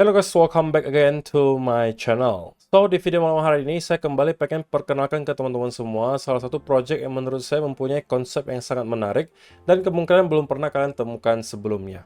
Hello guys, welcome back again to my channel. So, di video malam hari ini saya kembali pengen perkenalkan ke teman-teman semua salah satu project yang menurut saya mempunyai konsep yang sangat menarik dan kemungkinan belum pernah kalian temukan sebelumnya.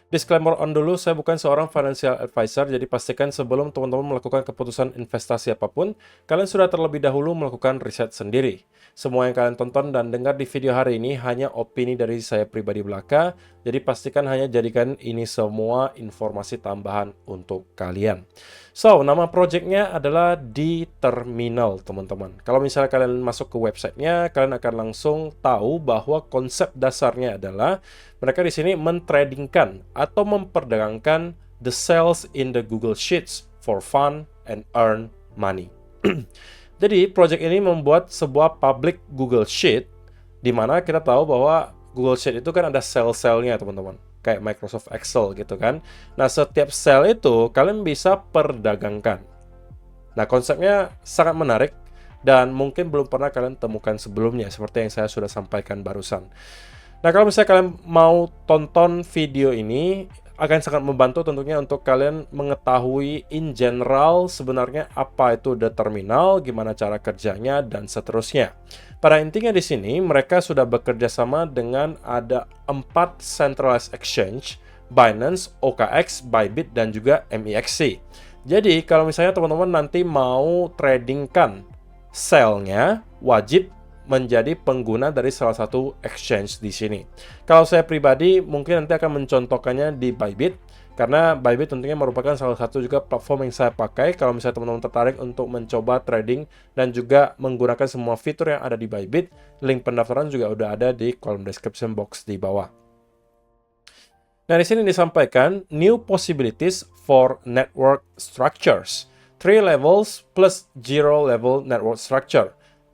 Disclaimer on dulu, saya bukan seorang financial advisor, jadi pastikan sebelum teman-teman melakukan keputusan investasi apapun, kalian sudah terlebih dahulu melakukan riset sendiri. Semua yang kalian tonton dan dengar di video hari ini hanya opini dari saya pribadi belaka, jadi pastikan hanya jadikan ini semua informasi tambahan untuk kalian. So, nama projectnya adalah di Terminal, teman-teman. Kalau misalnya kalian masuk ke websitenya, kalian akan langsung tahu bahwa konsep dasarnya adalah mereka di sini mentradingkan atau memperdagangkan the cells in the Google Sheets for fun and earn money. Jadi, project ini membuat sebuah public Google Sheet, di mana kita tahu bahwa Google Sheet itu kan ada sel-selnya, teman-teman. Kayak Microsoft Excel gitu kan. Nah, setiap sel itu kalian bisa perdagangkan. Nah, konsepnya sangat menarik dan mungkin belum pernah kalian temukan sebelumnya, seperti yang saya sudah sampaikan barusan. Nah, kalau misalnya kalian mau tonton video ini, akan sangat membantu tentunya untuk kalian mengetahui in general sebenarnya apa itu the terminal, gimana cara kerjanya, dan seterusnya. Pada intinya di sini, mereka sudah bekerja sama dengan ada 4 centralized exchange, Binance, OKX, Bybit, dan juga MEXC. Jadi, kalau misalnya teman-teman nanti mau tradingkan sell-nya, wajib menjadi pengguna dari salah satu exchange di sini. Kalau saya pribadi mungkin nanti akan mencontohkannya di Bybit, karena Bybit tentunya merupakan salah satu juga platform yang saya pakai kalau misalnya teman-teman tertarik untuk mencoba trading dan juga menggunakan semua fitur yang ada di Bybit. Link pendaftaran juga udah ada di kolom description box di bawah. Nah, di sini disampaikan new possibilities for network structures. 3 levels plus 0 level network structure.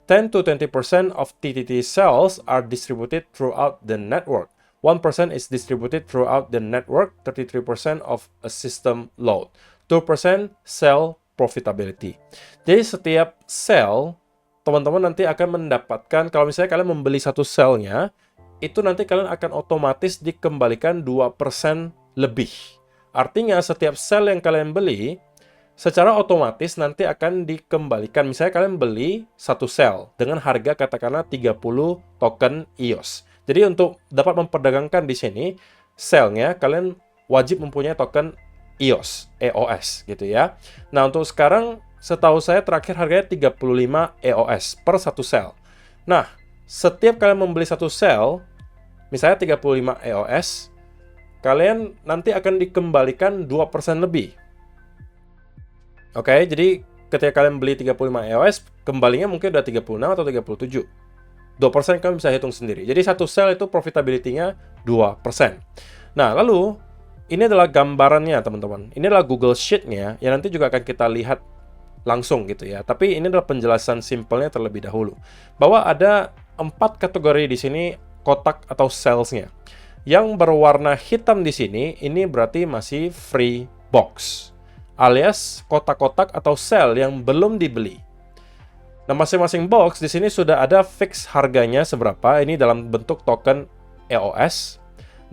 10 to 20% of TTT cells are distributed throughout the network. 1% is distributed throughout the network, 33% of a system load. 2% cell profitability. Jadi setiap cell, teman-teman nanti akan mendapatkan, kalau misalnya kalian membeli satu selnya, itu nanti kalian akan otomatis dikembalikan 2% lebih. Artinya setiap sel yang kalian beli, secara otomatis nanti akan dikembalikan. Misalnya kalian beli satu sel dengan harga katakanlah 30 token EOS. Jadi untuk dapat memperdagangkan di sini selnya, kalian wajib mempunyai token EOS gitu ya. Nah, untuk sekarang setahu saya terakhir harganya 35 EOS per satu sel. Nah, setiap kalian membeli satu sel, misalnya 35 EOS, kalian nanti akan dikembalikan 2% lebih. Oke, jadi ketika kalian beli 35 EOS, kembalinya mungkin udah 36 atau 37. 2% kalian bisa hitung sendiri. Jadi satu sel itu profitability-nya 2%. Nah, lalu ini adalah gambarannya, teman-teman. Ini adalah Google Sheet-nya yang nanti juga akan kita lihat langsung gitu ya. Tapi ini adalah penjelasan simpelnya terlebih dahulu. Bahwa ada 4 kategori di sini kotak atau cells-nya. Yang berwarna hitam di sini, ini berarti masih free box, alias kotak-kotak atau sel yang belum dibeli. Nah, masing-masing box di sini sudah ada fix harganya seberapa. Ini dalam bentuk token EOS.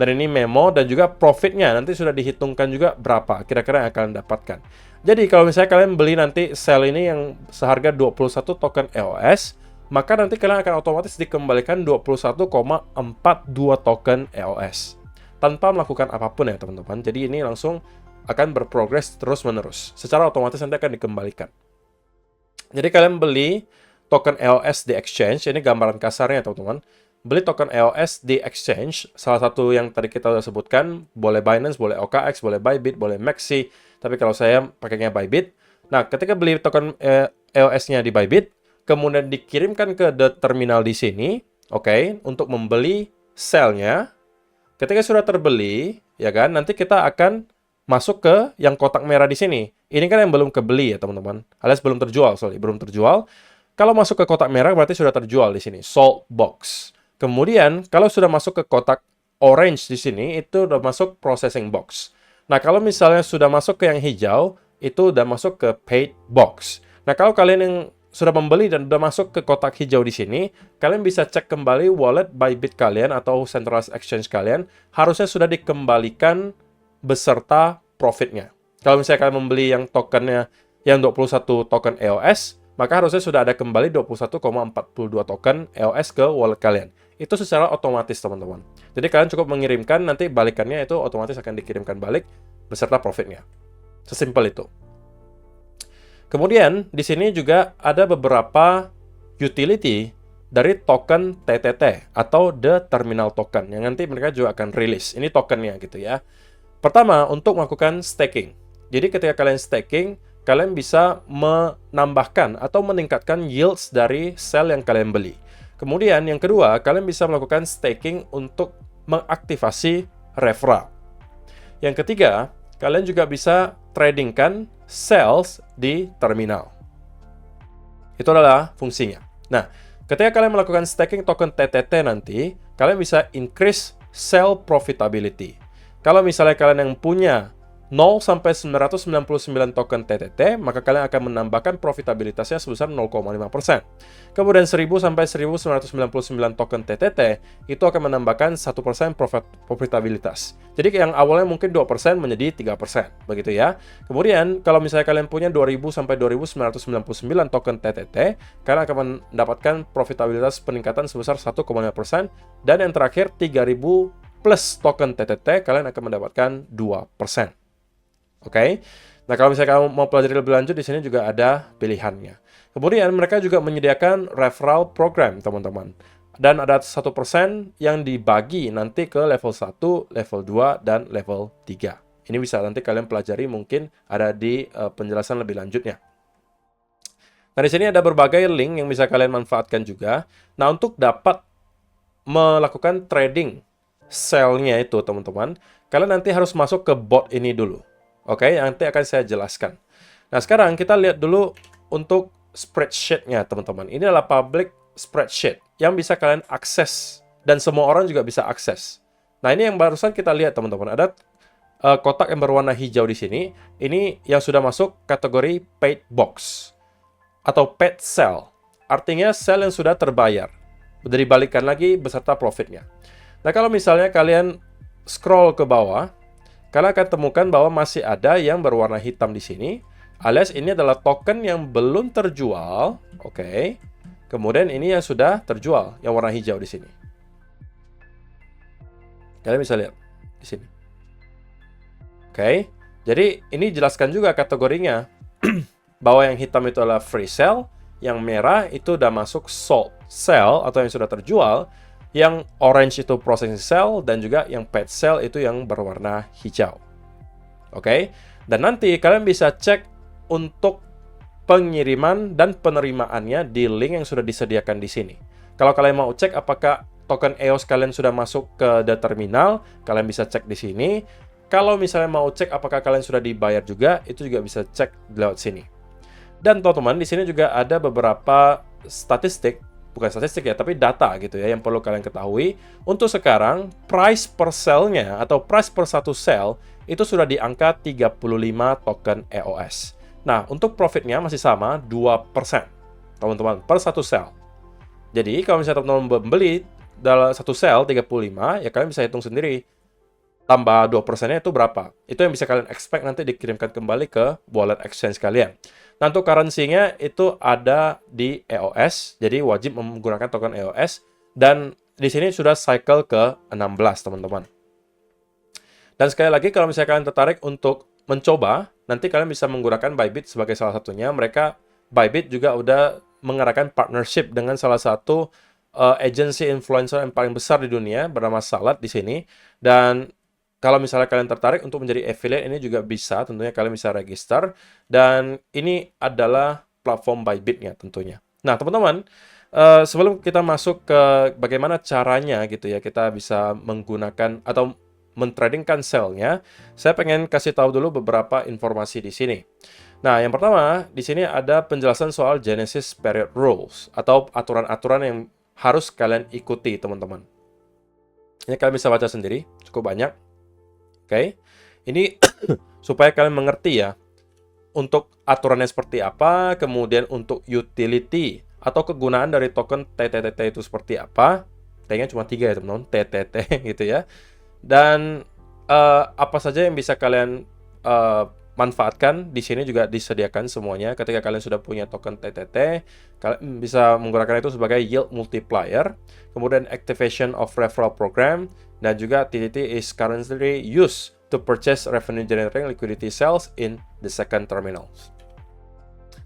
Dan ini memo dan juga profitnya nanti sudah dihitungkan juga berapa kira-kira yang akan dapatkan. Jadi kalau misalnya kalian beli nanti sel ini yang seharga 21 token EOS, maka nanti kalian akan otomatis dikembalikan 21,42 token EOS. Tanpa melakukan apapun ya, teman-teman. Jadi ini langsung akan berprogres terus-menerus. Secara otomatis nanti akan dikembalikan. Jadi kalian beli token EOS di exchange, ini gambaran kasarnya teman-teman. Beli token EOS di exchange, salah satu yang tadi kita sudah sebutkan, boleh Binance, boleh OKX, boleh Bybit, boleh MEXC, tapi kalau saya pakainya Bybit. Nah, ketika beli token EOS-nya di Bybit, kemudian dikirimkan ke the terminal di sini, oke, untuk membeli selnya. Ketika sudah terbeli, ya kan, nanti kita akan masuk ke yang kotak merah di sini. Ini kan yang belum kebeli ya, teman-teman. Alias belum terjual, belum terjual. Kalau masuk ke kotak merah berarti sudah terjual di sini, sold box. Kemudian, kalau sudah masuk ke kotak orange di sini, itu udah masuk processing box. Nah, kalau misalnya sudah masuk ke yang hijau, itu udah masuk ke paid box. Nah, kalau kalian yang sudah membeli dan sudah masuk ke kotak hijau di sini, kalian bisa cek kembali wallet Bybit kalian atau centralized exchange kalian, harusnya sudah dikembalikan beserta profitnya. Kalau misalnya kalian membeli yang tokennya yang 21 token EOS, maka harusnya sudah ada kembali 21,42 token EOS ke wallet kalian. Itu secara otomatis, teman-teman. Jadi kalian cukup mengirimkan, nanti balikannya itu otomatis akan dikirimkan balik beserta profitnya. Sesimpel itu. Kemudian, di sini juga ada beberapa utility dari token TTT atau The Terminal Token yang nanti mereka juga akan rilis. Ini tokennya gitu ya. Pertama, untuk melakukan staking. Jadi ketika kalian staking, kalian bisa menambahkan atau meningkatkan yields dari sell yang kalian beli. Kemudian yang kedua, kalian bisa melakukan staking untuk mengaktifasi referral. Yang ketiga, kalian juga bisa tradingkan sales di terminal. Itu adalah fungsinya. Nah, ketika kalian melakukan staking token TTT nanti, kalian bisa increase sell profitability. Kalau misalnya kalian yang punya 0 sampai 999 token TTT, maka kalian akan menambahkan profitabilitasnya sebesar 0,5%. Kemudian 1000 sampai 1999 token TTT, itu akan menambahkan 1% profitabilitas. Jadi yang awalnya mungkin 2% menjadi 3%, begitu ya. Kemudian, kalau misalnya kalian punya 2000 sampai 2999 token TTT, kalian akan mendapatkan profitabilitas peningkatan sebesar 1,5%. Dan yang terakhir, 3000 plus token TTT, kalian akan mendapatkan 2%. Oke. Nah, kalau misalnya kamu mau pelajari lebih lanjut, di sini juga ada pilihannya. Kemudian, mereka juga menyediakan referral program, teman-teman. Dan ada 1% yang dibagi nanti ke level 1, level 2, dan level 3. Ini bisa nanti kalian pelajari, mungkin ada di penjelasan lebih lanjutnya. Nah, di sini ada berbagai link yang bisa kalian manfaatkan juga. Nah, untuk dapat melakukan trading sell-nya itu, teman-teman, kalian nanti harus masuk ke bot ini dulu. Oke, nanti akan saya jelaskan. Nah, sekarang kita lihat dulu untuk spreadsheet-nya, teman-teman. Ini adalah public spreadsheet yang bisa kalian akses dan semua orang juga bisa akses. Nah, ini yang barusan kita lihat, teman-teman. Ada kotak yang berwarna hijau di sini. Ini yang sudah masuk kategori paid box atau paid sell. Artinya sell yang sudah terbayar. Sudah dibalikan lagi beserta profitnya. Nah, kalau misalnya kalian scroll ke bawah, kalian akan temukan bahwa masih ada yang berwarna hitam di sini, alias ini adalah token yang belum terjual. Oke. Kemudian ini yang sudah terjual, yang warna hijau di sini. Kalian bisa lihat di sini. Oke. Jadi ini jelaskan juga kategorinya bahwa yang hitam itu adalah free sell, yang merah itu udah masuk sold sell atau yang sudah terjual. Yang orange itu processing sell, dan juga yang paid sell itu yang berwarna hijau. Oke? Dan nanti kalian bisa cek untuk pengiriman dan penerimaannya di link yang sudah disediakan di sini. Kalau kalian mau cek apakah token EOS kalian sudah masuk ke The Terminal, kalian bisa cek di sini. Kalau misalnya mau cek apakah kalian sudah dibayar juga, itu juga bisa cek lewat sini. Dan teman-teman, di sini juga ada beberapa statistik, bukan statistik ya, tapi data gitu ya, yang perlu kalian ketahui. Untuk sekarang, price per sell-nya atau price per satu sell itu sudah di angka 35 token EOS. Nah, untuk profitnya masih sama, 2%, teman-teman, per satu sell. Jadi, kalau misalnya teman-teman membeli dalam satu sell 35, ya kalian bisa hitung sendiri. Tambah 2%-nya itu berapa? Itu yang bisa kalian expect nanti dikirimkan kembali ke wallet exchange kalian. Nah, untuk currency-nya itu ada di EOS, jadi wajib menggunakan token EOS, dan di sini sudah cycle ke-16, teman-teman. Dan sekali lagi, kalau misalnya kalian tertarik untuk mencoba, nanti kalian bisa menggunakan Bybit sebagai salah satunya. Bybit juga udah mengadakan partnership dengan salah satu agency influencer yang paling besar di dunia, bernama Salat di sini. Dan kalau misalnya kalian tertarik untuk menjadi affiliate, ini juga bisa, tentunya kalian bisa register. Dan ini adalah platform Bybit-nya tentunya. Nah, teman-teman, sebelum kita masuk ke bagaimana caranya gitu ya, kita bisa menggunakan atau mentradingkan sell-nya, saya pengen kasih tahu dulu beberapa informasi di sini. Nah, yang pertama, di sini ada penjelasan soal Genesis Period Rules, atau aturan-aturan yang harus kalian ikuti, teman-teman. Ini kalian bisa baca sendiri, cukup banyak. Oke, ini supaya kalian mengerti ya, untuk aturannya seperti apa, kemudian untuk utility atau kegunaan dari token TTT itu seperti apa. T-nya cuma 3 ya teman-teman, TTT gitu ya. Dan apa saja yang bisa kalian manfaatkan di sini juga disediakan semuanya. Ketika kalian sudah punya token TTT, kalian bisa menggunakan itu sebagai yield multiplier, kemudian activation of referral program, dan juga TTT is currently used to purchase revenue generating liquidity cells in the second terminal.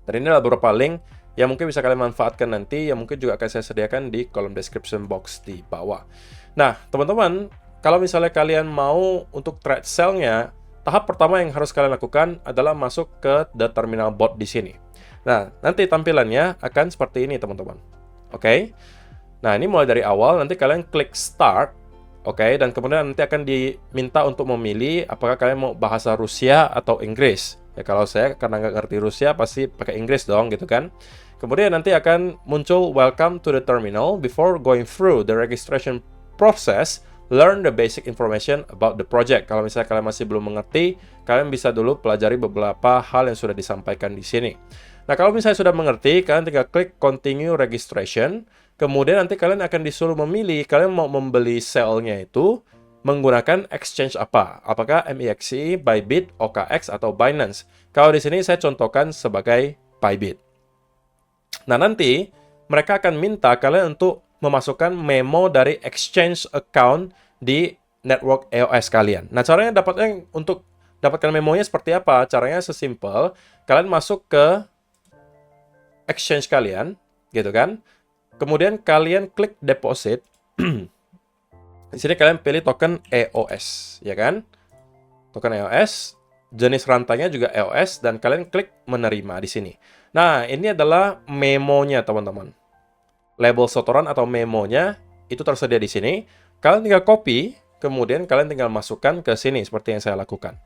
Dan ini adalah beberapa link yang mungkin bisa kalian manfaatkan nanti, yang mungkin juga akan saya sediakan di kolom description box di bawah. Nah, teman-teman, kalau misalnya kalian mau untuk trade sell-nya, tahap pertama yang harus kalian lakukan adalah masuk ke the terminal bot di sini. Nah, nanti tampilannya akan seperti ini, teman-teman. Oke. Nah, ini mulai dari awal, nanti kalian klik start. Oke, dan kemudian nanti akan diminta untuk memilih apakah kalian mau bahasa Rusia atau Inggris. Ya, kalau saya karena nggak ngerti Rusia, pasti pakai Inggris dong, gitu kan. Kemudian nanti akan muncul welcome to the terminal. Before going through the registration process, learn the basic information about the project. Kalau misalnya kalian masih belum mengerti, kalian bisa dulu pelajari beberapa hal yang sudah disampaikan di sini. Nah, kalau misalnya sudah mengerti, kalian tinggal klik continue registration. Kemudian nanti kalian akan disuruh memilih, kalian mau membeli sell-nya itu menggunakan exchange apa? Apakah MEXC, Bybit, OKX, atau Binance? Kalau di sini saya contohkan sebagai Bybit. Nah, nanti mereka akan minta kalian untuk memasukkan memo dari exchange account di network EOS kalian. Nah, caranya untuk dapatkan memonya seperti apa? Caranya sesimpel, kalian masuk ke exchange kalian, gitu kan? Kemudian kalian klik deposit. Di sini kalian pilih token EOS, ya kan? Token EOS, jenis rantainya juga EOS, dan kalian klik menerima di sini. Nah, ini adalah memonya, teman-teman. Label setoran atau memonya itu tersedia di sini. Kalian tinggal copy, kemudian kalian tinggal masukkan ke sini seperti yang saya lakukan.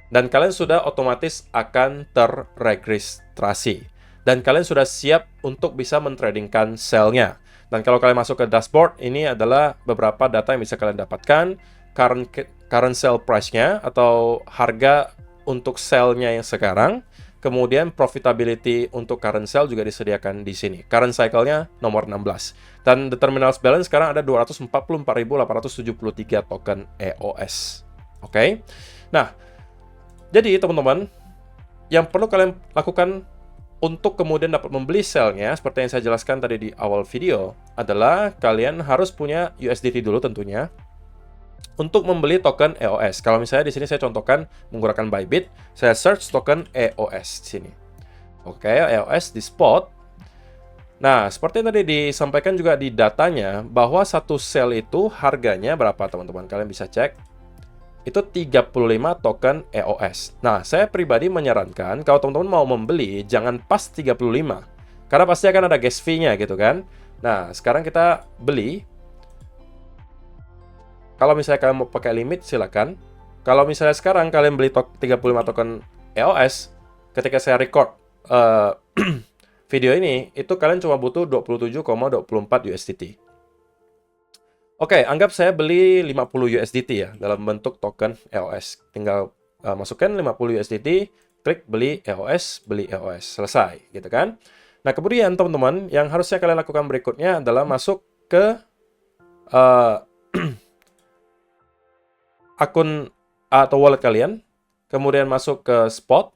Dan kalian sudah otomatis akan terregistrasi. Dan kalian sudah siap untuk bisa mentradingkan sell-nya. Dan kalau kalian masuk ke dashboard, ini adalah beberapa data yang bisa kalian dapatkan. Current sell price-nya atau harga untuk sell-nya yang sekarang. Kemudian profitability untuk current sell juga disediakan di sini. Current cycle-nya nomor 16. Dan the terminal balance sekarang ada 244.873 token EOS. Oke. Nah, jadi teman-teman, yang perlu kalian lakukan untuk kemudian dapat membeli sell-nya, seperti yang saya jelaskan tadi di awal video, adalah kalian harus punya USDT dulu tentunya untuk membeli token EOS. Kalau misalnya di sini saya contohkan menggunakan Bybit, saya search token EOS di sini. Oke, EOS di spot. Nah, seperti yang tadi disampaikan juga di datanya, bahwa satu sell itu harganya berapa, teman-teman? Kalian bisa cek. Itu 35 token EOS. Nah, saya pribadi menyarankan kalau teman-teman mau membeli, jangan pas 35. Karena pasti akan ada gas fee-nya gitu kan. Nah, sekarang kita beli. Kalau misalnya kalian mau pakai limit, silakan. Kalau misalnya sekarang kalian beli 35 token EOS, ketika saya record video ini, itu kalian cuma butuh 27,24 USDT. Oke, anggap saya beli 50 USDT ya, dalam bentuk token EOS. Tinggal masukkan 50 USDT, klik beli EOS, selesai, gitu kan. Nah, kemudian teman-teman, yang harusnya kalian lakukan berikutnya adalah masuk ke akun atau wallet kalian, kemudian masuk ke spot,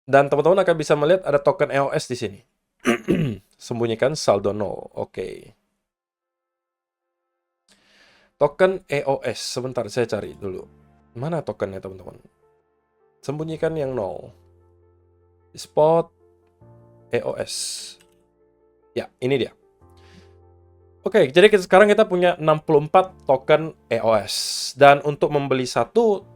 dan teman-teman akan bisa melihat ada token EOS di sini. Sembunyikan saldo 0. Oke. Token EOS. Sebentar, saya cari dulu. Mana tokennya, teman-teman? Sembunyikan yang 0. Spot EOS. Ya, ini dia. Oke, jadi sekarang kita punya 64 token EOS. Dan untuk membeli satu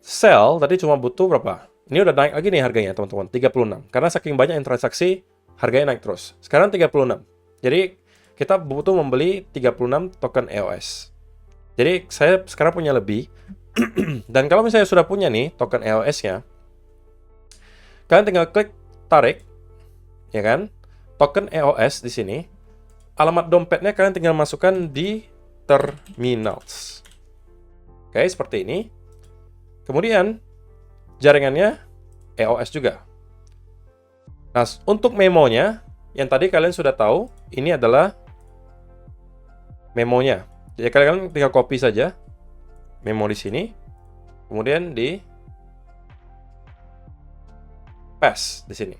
sell, tadi cuma butuh berapa? Ini udah naik lagi nih harganya, teman-teman. 36. Karena saking banyak yang transaksi, harganya naik terus. Sekarang 36. Jadi, kita butuh membeli 36 token EOS. Jadi, saya sekarang punya lebih. Dan kalau misalnya sudah punya nih token EOS-nya, kalian tinggal klik tarik, ya kan? Token EOS di sini. Alamat dompetnya kalian tinggal masukkan di terminals. Oke, seperti ini. Kemudian, jaringannya EOS juga. Nah, untuk memonya, yang tadi kalian sudah tahu, ini adalah memonya. Jadi kalian tinggal copy saja memo di sini. kemudian di paste di sini.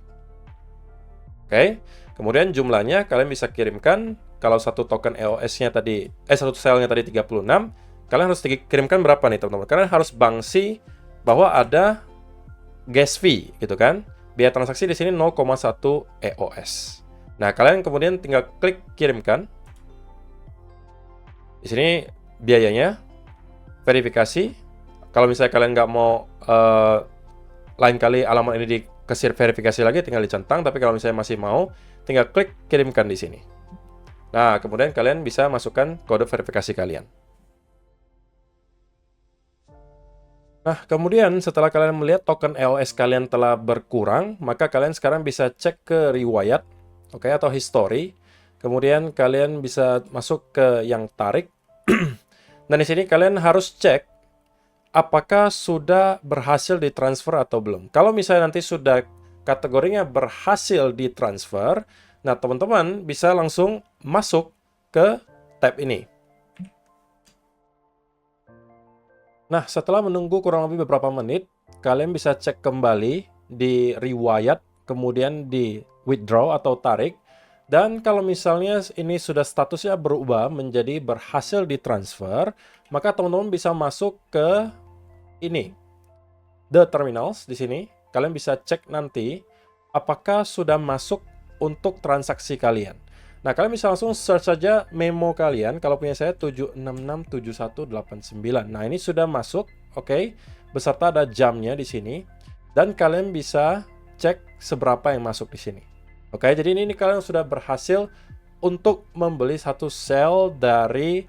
Oke, kemudian jumlahnya kalian bisa kirimkan. Kalau satu token EOS-nya tadi, satu sel-nya tadi 36, kalian harus kirimkan berapa nih teman-teman? Kalian harus bangsi bahwa ada gas fee gitu kan. Biaya transaksi di sini 0,1 EOS. Nah, kalian kemudian tinggal klik kirimkan. Di sini biayanya, verifikasi. Kalau misalnya kalian nggak mau lain kali alamat ini dikasih verifikasi lagi, tinggal dicentang. Tapi kalau misalnya masih mau, tinggal klik kirimkan di sini. Nah, kemudian kalian bisa masukkan kode verifikasi kalian. Nah, kemudian setelah kalian melihat token EOS kalian telah berkurang, maka kalian sekarang bisa cek ke riwayat, oke, atau history. Kemudian kalian bisa masuk ke yang tarik. Dan di sini kalian harus cek apakah sudah berhasil ditransfer atau belum. Kalau misalnya nanti sudah kategorinya berhasil ditransfer, nah teman-teman bisa langsung masuk ke tab ini. Nah, setelah menunggu kurang lebih beberapa menit, kalian bisa cek kembali di riwayat, kemudian di withdraw atau tarik. Dan kalau misalnya ini sudah statusnya berubah menjadi berhasil ditransfer, maka teman-teman bisa masuk ke ini, the terminals di sini. Kalian bisa cek nanti apakah sudah masuk untuk transaksi kalian. Nah, kalian bisa langsung search saja memo kalian. Kalau punya saya 7667189. Nah, ini sudah masuk, oke. Beserta ada jamnya di sini. Dan kalian bisa cek seberapa yang masuk di sini. Oke, jadi ini kalian sudah berhasil untuk membeli satu sel dari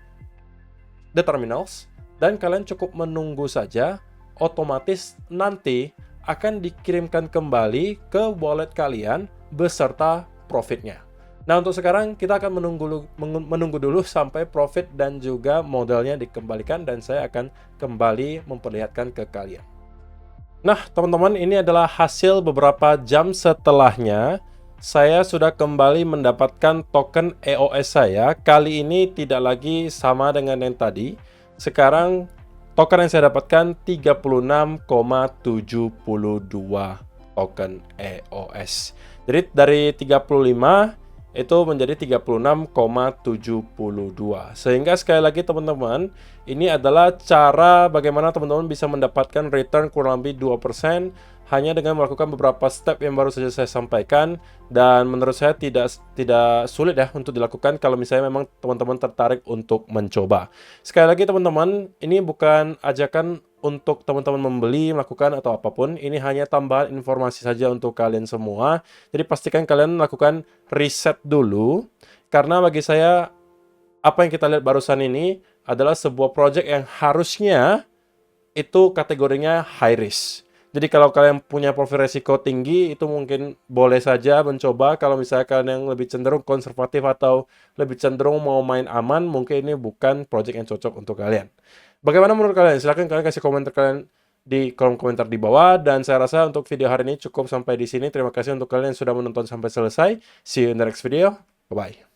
the terminals. Dan kalian cukup menunggu saja, otomatis nanti akan dikirimkan kembali ke wallet kalian beserta profitnya. Nah, untuk sekarang kita akan menunggu dulu sampai profit dan juga modalnya dikembalikan, dan saya akan kembali memperlihatkan ke kalian. Nah, teman-teman, ini adalah hasil beberapa jam setelahnya. Saya sudah kembali mendapatkan token EOS saya. Kali ini tidak lagi sama dengan yang tadi. Sekarang token yang saya dapatkan 36,72 token EOS. Jadi dari 35 itu menjadi 36,72. Sehingga sekali lagi teman-teman, ini adalah cara bagaimana teman-teman bisa mendapatkan return kurang lebih 2% hanya dengan melakukan beberapa step yang baru saja saya sampaikan, dan menurut saya tidak sulit ya untuk dilakukan kalau misalnya memang teman-teman tertarik untuk mencoba. Sekali lagi teman-teman, ini bukan ajakan untuk teman-teman membeli, melakukan atau apapun. Ini hanya tambahan informasi saja untuk kalian semua. Jadi pastikan kalian melakukan riset dulu, karena bagi saya apa yang kita lihat barusan ini adalah sebuah project yang harusnya itu kategorinya high risk. Jadi kalau kalian punya profil resiko tinggi, itu mungkin boleh saja mencoba. Kalau misalnya kalian yang lebih cenderung konservatif atau lebih cenderung mau main aman, mungkin ini bukan project yang cocok untuk kalian. Bagaimana menurut kalian? Silahkan kalian kasih komentar kalian di kolom komentar di bawah. Dan saya rasa untuk video hari ini cukup sampai di sini. Terima kasih untuk kalian yang sudah menonton sampai selesai. See you in the next video. Bye-bye.